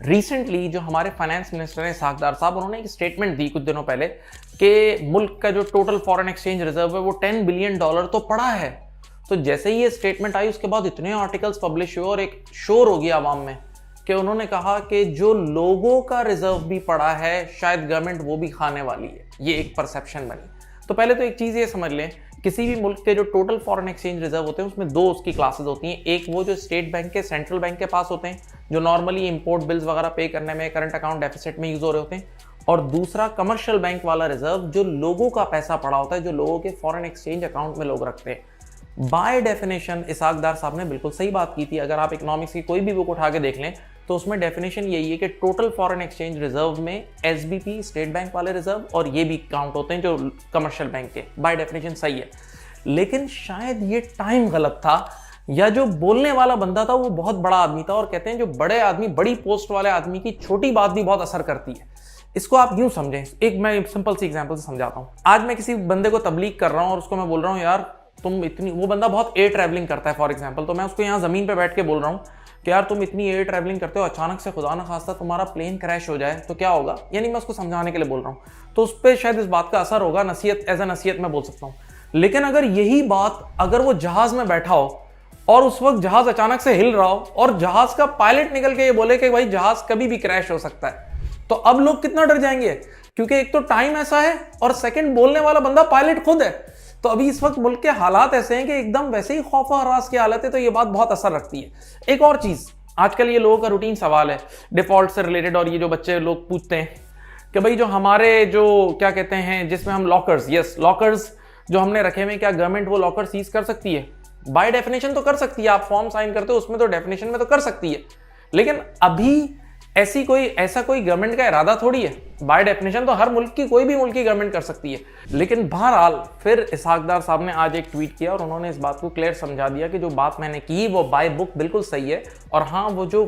Recently जो हमारे finance minister हैं सागदार साहब, उन्होंने एक स्टेटमेंट दी कुछ दिनों पहले कि मुल्क का जो टोटल फॉरेन एक्सचेंज रिजर्व है वो $10 बिलियन तो पड़ा है। तो जैसे ही ये स्टेटमेंट आई उसके बाद इतने आर्टिकल्स पब्लिश हुए और एक शोर हो गया आवाम में कि उन्होंने कहा कि जो लोगों का रिजर्व भी पड़ा है शायद गवर्नमेंट वो भी खाने वाली है। ये एक परसेप्शन बनी। तो पहले तो एक चीज़ ये समझ लें, किसी भी मुल्क के जो टोटल फॉरेन एक्सचेंज रिजर्व होते हैं उसमें दो उसकी क्लासेस होती हैं। एक वो जो स्टेट बैंक के, सेंट्रल बैंक के पास होते हैं, जो नॉर्मली इंपोर्ट बिल्स वगैरह पे करने में, करंट अकाउंट डेफिसिट में यूज हो रहे होते हैं। और दूसरा कमर्शियल बैंक वाला रिजर्व, जो लोगों का पैसा पड़ा होता है, जो लोगों के फॉरेन एक्सचेंज अकाउंट में लोग रखते हैं। बाय डेफिनेशन इसाकदार साहब ने बिल्कुल सही बात की थी। अगर आप इकोनॉमिक्स की कोई भी बुक उठा के देख लें तो उसमें डेफिनेशन यही है कि टोटल फॉरेन एक्सचेंज रिजर्व में एसबीपी, स्टेट बैंक वाले रिजर्व और ये भी काउंट होते हैं जो कमर्शियल बैंक के। बाय डेफिनेशन सही है, लेकिन शायद ये टाइम गलत था, या जो बोलने वाला बंदा था वो बहुत बड़ा आदमी था। और कहते हैं जो बड़े आदमी, बड़ी पोस्ट वाले आदमी की छोटी बात भी बहुत असर करती है। इसको आप यूं समझें, एक मैं सिंपल सी एग्जांपल से समझाता हूं। आज मैं किसी बंदे को तबलीग कर रहा हूं और उसको मैं बोल रहा हूं यार तुम इतनी, वो बंदा बहुत एयर ट्रैवलिंग करता है फॉर एग्जांपल, तो मैं उसको यहाँ जमीन पे बैठ के बोल रहा हूँ कि यार तुम इतनी एयर ट्रैवलिंग करते हो, अचानक से खुदा ना खास्ता तुम्हारा प्लेन क्रैश हो जाए तो क्या होगा। यानी मैं उसको समझाने के लिए बोल रहा हूँ, तो उस पर शायद इस बात का असर होगा, नसीहत, एज ए नसीहत मैं बोल सकता हूँ। लेकिन अगर यही बात अगर वो जहाज में बैठा हो और उस वक्त जहाज अचानक से हिल रहा हो और जहाज का पायलट निकल के ये बोले कि भाई जहाज कभी भी क्रैश हो सकता है, तो अब लोग कितना डर जाएंगे, क्योंकि एक तो टाइम ऐसा है और सेकंड बोलने वाला बंदा पायलट खुद है। तो अभी इस वक्त मुल्क के हालात ऐसे हैं कि एकदम वैसे ही खौफ और हरास की हालत है, तो ये बात बहुत असर रखती है। एक और चीज, आजकल ये लोगों का रूटीन सवाल है डिफॉल्ट से रिलेटेड, और ये जो बच्चे लोग पूछते हैं कि भाई जो हमारे जो क्या कहते हैं जिसमें हम लॉकर्स, यस लॉकर्स जो हमने रखे हुए, क्या गवर्नमेंट वो लॉकर सीज कर सकती है? बाय डेफिनेशन तो कर सकती है, आप फॉर्म साइन करते हो उसमें तो डेफिनेशन में तो कर सकती है, लेकिन अभी ऐसा कोई गवर्नमेंट का इरादा थोड़ी है। बाय डेफिनेशन तो हर मुल्क की, कोई भी मुल्क की गवर्नमेंट कर सकती है। लेकिन बहरहाल फिर इसहाकदार साहब ने आज एक ट्वीट किया और उन्होंने इस बात को क्लियर समझा दिया कि जो बात मैंने की वो बाय बुक बिल्कुल सही है, और हाँ वो जो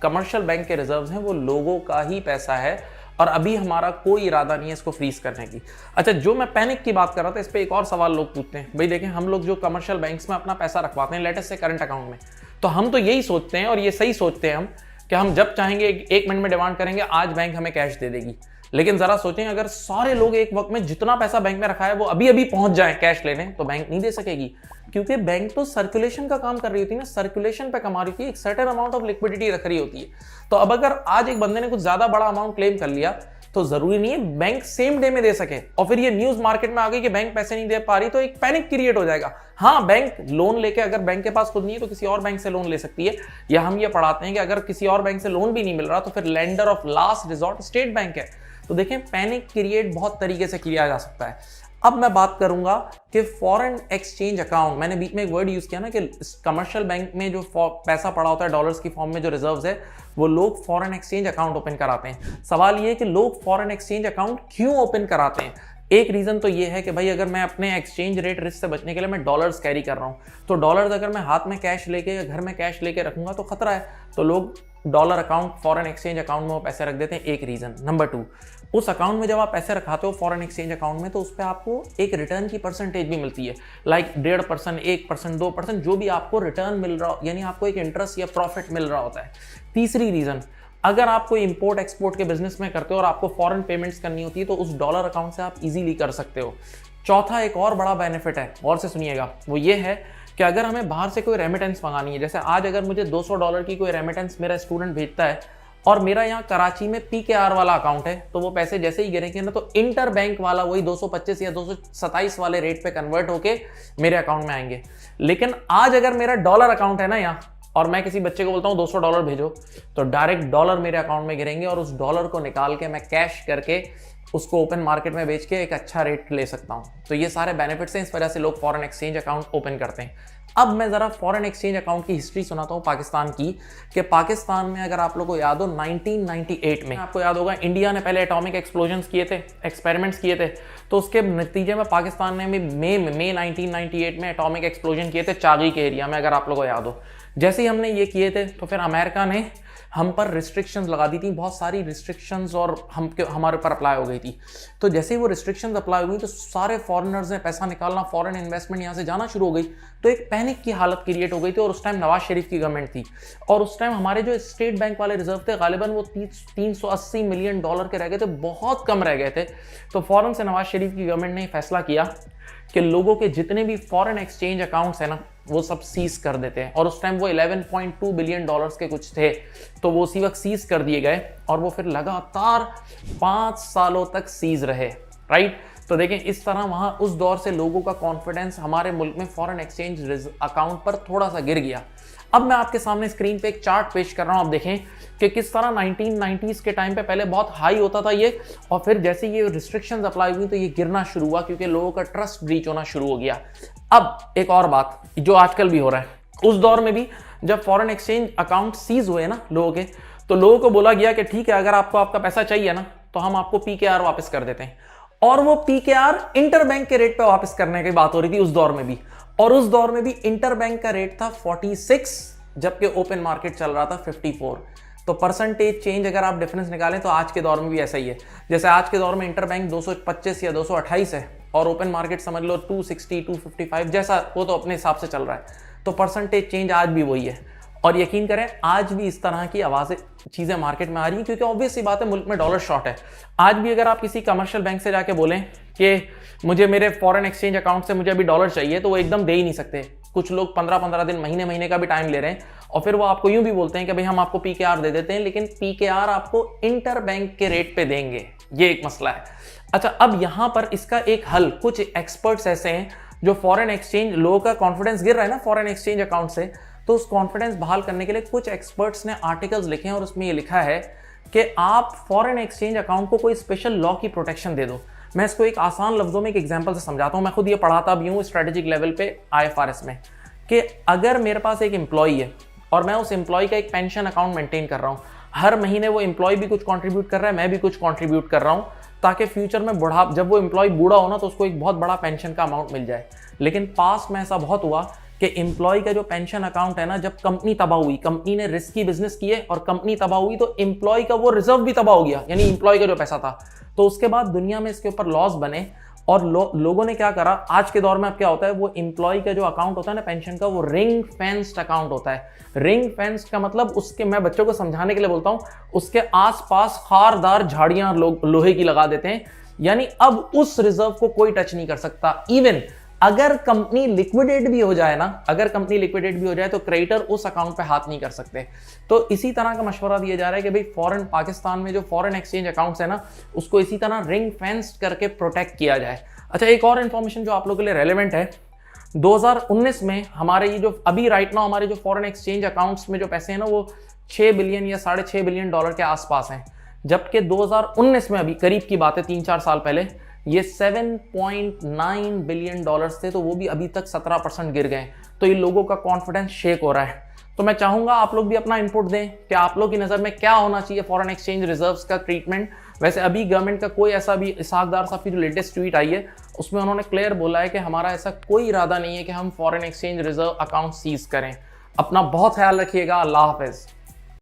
कमर्शियल बैंक के रिजर्व्स हैं वो लोगों का ही पैसा है और अभी हमारा कोई इरादा नहीं है इसको फ्रीज करने की। अच्छा, जो मैं पैनिक की बात कर रहा था, इस पे एक और सवाल लोग पूछते हैं, भाई देखें हम लोग जो कमर्शियल बैंक्स में अपना पैसा रखवाते हैं लेटेस्ट से करंट अकाउंट में, तो हम तो यही सोचते हैं और ये सही सोचते हैं हम कि हम जब चाहेंगे एक मिनट में डिमांड करेंगे, आज बैंक हमें कैश दे देगी। लेकिन जरा सोचें, अगर सारे लोग एक वक्त में जितना पैसा बैंक में रखा है वो अभी अभी पहुंच जाए कैश लेने, तो बैंक नहीं दे सकेगी, क्योंकि बैंक तो सर्कुलेशन का काम कर रही होती है ना, सर्कुलेशन पे कमा रही होती है, एक सर्टेन अमाउंट ऑफ लिक्विडिटी रख रही होती है। तो अब अगर आज एक बंदे ने कुछ ज्यादा बड़ा अमाउंट क्लेम कर लिया तो जरूरी नहीं है बैंक सेम डे में दे सके, और फिर ये न्यूज मार्केट में आ गई कि बैंक पैसे नहीं दे पा रही, तो एक पैनिक क्रिएट हो जाएगा। हाँ, बैंक लोन लेके, अगर बैंक के पास खुद नहीं है तो किसी और बैंक से लोन ले सकती है, या हम ये पढ़ाते हैं कि अगर किसी और बैंक से लोन भी नहीं मिल रहा तो फिर lender of last resort state bank है। तो देखें, पैनिक क्रिएट बहुत तरीके से किया जा सकता है। अब मैं बात करूंगा कि फॉरेन एक्सचेंज अकाउंट, मैंने बीच में एक वर्ड यूज किया ना कि कमर्शियल बैंक में जो पैसा पड़ा होता है डॉलर्स की फॉर्म में, जो रिजर्व्स है, वो लोग फॉरेन एक्सचेंज अकाउंट ओपन कराते हैं। सवाल ये है कि लोग फॉरेन एक्सचेंज अकाउंट क्यों ओपन कराते हैं? एक रीजन तो ये है कि भाई अगर मैं अपने एक्सचेंज रेट रिस्क से बचने के लिए मैं डॉलर्स कैरी कर रहा हूं, तो डॉलर्स अगर मैं हाथ में कैश लेके या घर में कैश लेके रखूंगा तो खतरा है, तो लोग dollar account, foreign exchange account में वो पैसे रख देते हैं। एक रीजन। नंबर 2, उस अकाउंट में जब आप पैसे रखाते हो फॉरेन एक्सचेंज अकाउंट में, तो उस पर आपको एक रिटर्न की परसेंटेज भी मिलती है, लाइक 1.5%, 1%, 2%, जो भी आपको रिटर्न मिल रहा हो, यानी आपको एक इंटरेस्ट या प्रॉफिट मिल रहा होता है। तीसरी रीजन, अगर आप कोई इंपोर्ट एक्सपोर्ट के बिजनेस में करते हो और आपको फॉरेन पेमेंट्स करनी होती है तो उस डॉलर अकाउंट से आप इजीली कर सकते हो। चौथा, एक और बड़ा बेनिफिट है, और से सुनिएगा, वो ये है कि अगर हमें बाहर से कोई रेमिटेंस मंगानी है, जैसे आज अगर मुझे $200 की कोई रेमिटेंस मेरा स्टूडेंट भेजता है और मेरा यहाँ कराची में PKR वाला अकाउंट है, तो वो पैसे जैसे ही गिरेंगे ना तो इंटर बैंक वाला वही 225 या 227 वाले रेट पे कन्वर्ट होके मेरे अकाउंट में आएंगे। लेकिन आज अगर मेरा डॉलर अकाउंट है ना यहाँ, और मैं किसी बच्चे को बोलता हूँ $200 भेजो, तो डायरेक्ट डॉलर मेरे अकाउंट में गिरेंगे और उस डॉलर को निकाल के मैं कैश करके उसको ओपन मार्केट में बेच के एक अच्छा रेट ले सकता हूँ। तो ये सारे बेनिफिट्स हैं, इस वजह से लोग फॉरेन एक्सचेंज अकाउंट ओपन करते हैं। अब मैं जरा फॉरेन एक्सचेंज अकाउंट की हिस्ट्री सुनाता हूँ पाकिस्तान की, कि पाकिस्तान में अगर आप लोगों को याद हो 1998 में, आपको याद होगा इंडिया ने पहले एटॉमिक एक्सप्लोजन्स किए थे, एक्सपेरिमेंट्स किए थे, तो उसके नतीजे में पाकिस्तान ने मई 1998 में एटॉमिक एक्सप्लोजन किए थे चागी के एरिया में, अगर आप लोगों को याद हो। जैसे ही हमने ये किए थे तो फिर अमेरिका ने हम पर रिस्ट्रिक्शंस लगा दी थी, बहुत सारी रिस्ट्रिक्शंस और हमारे ऊपर अप्लाई हो गई थी। तो जैसे ही वो रिस्ट्रिक्शंस अप्लाई हो गई तो सारे फॉरेनर्स ने पैसा निकालना, फॉरेन इन्वेस्टमेंट यहाँ से जाना शुरू हो गई। तो एक पैनिक की हालत क्रिएट हो गई थी और उस टाइम नवाज शरीफ की गवर्नमेंट थी और उस टाइम हमारे जो स्टेट बैंक वाले रिजर्व थे गालिबन वो 380 मिलियन डॉलर के रह गए थे, बहुत कम रह गए थे। तो फौरन से नवाज शरीफ की गवर्नमेंट ने फैसला किया कि लोगों के जितने भी फॉरेन एक्सचेंज अकाउंट्स है ना वो सब सीज कर देते हैं और उस टाइम वो 11.2 बिलियन डॉलर्स के कुछ थे, तो वो उसी वक्त सीज कर दिए गए और वो फिर लगातार 5 सालों तक सीज रहे, राइट। तो देखें इस तरह वहां उस दौर से लोगों का कॉन्फिडेंस हमारे मुल्क में फॉरेन एक्सचेंज अकाउंट पर थोड़ा सा गिर गया। अब मैं आपके सामने स्क्रीन पे एक चार्ट पेश कर रहा हूं, आप देखें कि किस तरह 1990s के टाइम पे पहले बहुत हाई होता था ये और फिर जैसे ये रिस्ट्रिक्शंस अप्लाई हुई तो ये गिरना शुरू हुआ क्योंकि लोगों का ट्रस्ट ब्रीच होना शुरू हो गया। अब एक और बात जो आजकल भी हो रहा है, उस दौर में भी जब फॉरेन एक्सचेंज अकाउंट सीज हुए ना लोगों के, तो लोगों को बोला गया कि ठीक है अगर आपको आपका पैसा चाहिए ना तो हम आपको PKR वापस कर देते हैं और वो PKR इंटरबैंक के रेट पे वापस करने की बात हो रही थी उस दौर में भी। और उस दौर में भी इंटरबैंक का रेट था 46 जबकि ओपन मार्केट चल रहा था 54। तो परसेंटेज चेंज अगर आप डिफरेंस निकालें तो आज के दौर में भी ऐसा ही है। जैसे आज के दौर में इंटरबैंक 225 या 228 है और ओपन मार्केट समझ लो 260 255 जैसा, वो तो अपने हिसाब से चल रहा है। तो परसेंटेज चेंज आज भी वही है और यकीन करें आज भी इस तरह की आवाज़ें चीज़ें मार्केट में आ रही हैं क्योंकि ऑब्वियस सी बात है मुल्क में डॉलर शॉर्ट है। आज भी अगर आप किसी कमर्शियल बैंक से जाके बोलें कि मुझे मेरे फॉरेन एक्सचेंज अकाउंट से मुझे अभी डॉलर चाहिए तो वो एकदम दे ही नहीं सकते। कुछ लोग 15-15 दिन महीने का भी टाइम ले रहे हैं और फिर वो आपको यूं भी बोलते हैं कि भाई हम आपको PKR दे देते हैं, लेकिन PKR आपको इंटर बैंक के रेट पे देंगे। ये एक मसला है। अच्छा, अब यहां पर इसका एक हल, कुछ एक्सपर्ट्स ऐसे हैं जो फॉरेन एक्सचेंज, लोगों का कॉन्फिडेंस गिर रहा है ना फॉरेन एक्सचेंज अकाउंट से, तो उस कॉन्फिडेंस बहाल करने के लिए कुछ एक्सपर्ट्स ने आर्टिकल्स लिखे हैं और उसमें ये लिखा है कि आप फॉरेन एक्सचेंज अकाउंट को कोई स्पेशल लॉ की प्रोटेक्शन दे दो। मैं इसको एक आसान लफ्जों में एक एग्जांपल से समझाता हूं। मैं खुद ये पढ़ाता भी हूं स्ट्रेटेजिक लेवल पे IFRS में कि अगर मेरे पास एक एम्प्लॉई है और मैं उस एम्प्लॉय का एक पेंशन अकाउंट मेंटेन कर रहा हूं, हर महीने वो एम्प्लॉय भी कुछ कंट्रीब्यूट कर रहा है, मैं भी कुछ कंट्रीब्यूट कर रहा हूं ताकि फ्यूचर में जब वो एम्प्लॉय बूढ़ा हो ना तो उसको एक बहुत बड़ा पेंशन का अमाउंट मिल जाए। लेकिन पास्ट में ऐसा बहुत हुआ कि एम्प्लॉय का जो पेंशन अकाउंट है ना, जब कंपनी तबाह हुई, कंपनी ने रिस्की बिजनेस किए और कंपनी तबाह हुई तो एम्प्लॉय का वो रिजर्व भी तबाह हो गया, यानी एम्प्लॉय का जो पैसा था। तो उसके बाद दुनिया में इसके ऊपर लॉस बने और लोगों ने क्या करा, आज के दौर में अब क्या होता है, वो एम्प्लॉय का जो अकाउंट होता है ना पेंशन का, वो रिंग फेंस्ड अकाउंट होता है। रिंग फेंस्ड का मतलब, उसके, मैं बच्चों को समझाने के लिए बोलता हूं, उसके आसपास खारदार झाड़ियां लोहे की लगा देते हैं, यानी अब उस रिजर्व को कोई टच नहीं कर सकता। इवन अगर कंपनी लिक्विडेट भी हो जाए ना, अगर कंपनी लिक्विडेट भी हो जाए तो क्रेडिटर उस अकाउंट पे हाथ नहीं कर सकते। तो इसी तरह का मशवरा दिया जा रहा है कि भाई फॉरेन, पाकिस्तान में जो फॉरेन एक्सचेंज अकाउंट्स है ना, उसको इसी तरह रिंग फेंस्ड करके प्रोटेक्ट किया जाए। अच्छा, एक और इन्फॉर्मेशन जो आप लोगों के लिए रेलेवेंट है, 2019 में हमारे ये जो अभी राइट नाउ हमारे जो फॉरेन एक्सचेंज अकाउंट्स में जो पैसे हैं ना, वो 6 बिलियन या 6.5 बिलियन डॉलर के आसपास हैं, जबकि 2019 में, अभी करीब की बात है 3-4 साल पहले, ये 7.9 बिलियन डॉलर्स थे, तो वो भी अभी तक 17% गिर गए। तो ये लोगों का कॉन्फिडेंस शेक हो रहा है। तो मैं चाहूंगा आप लोग भी अपना इनपुट दें कि आप लोग की नज़र में क्या होना चाहिए फॉरेन एक्सचेंज रिजर्व्स का ट्रीटमेंट। वैसे अभी गवर्नमेंट का कोई ऐसा भी, इसाकदार साहब की जो लेटेस्ट ट्वीट आई है उसमें उन्होंने क्लियर बोला है कि हमारा ऐसा कोई इरादा नहीं है कि हम foreign exchange reserve account seize करें। अपना बहुत ख्याल रखिएगा। अल्लाह हाफिज़।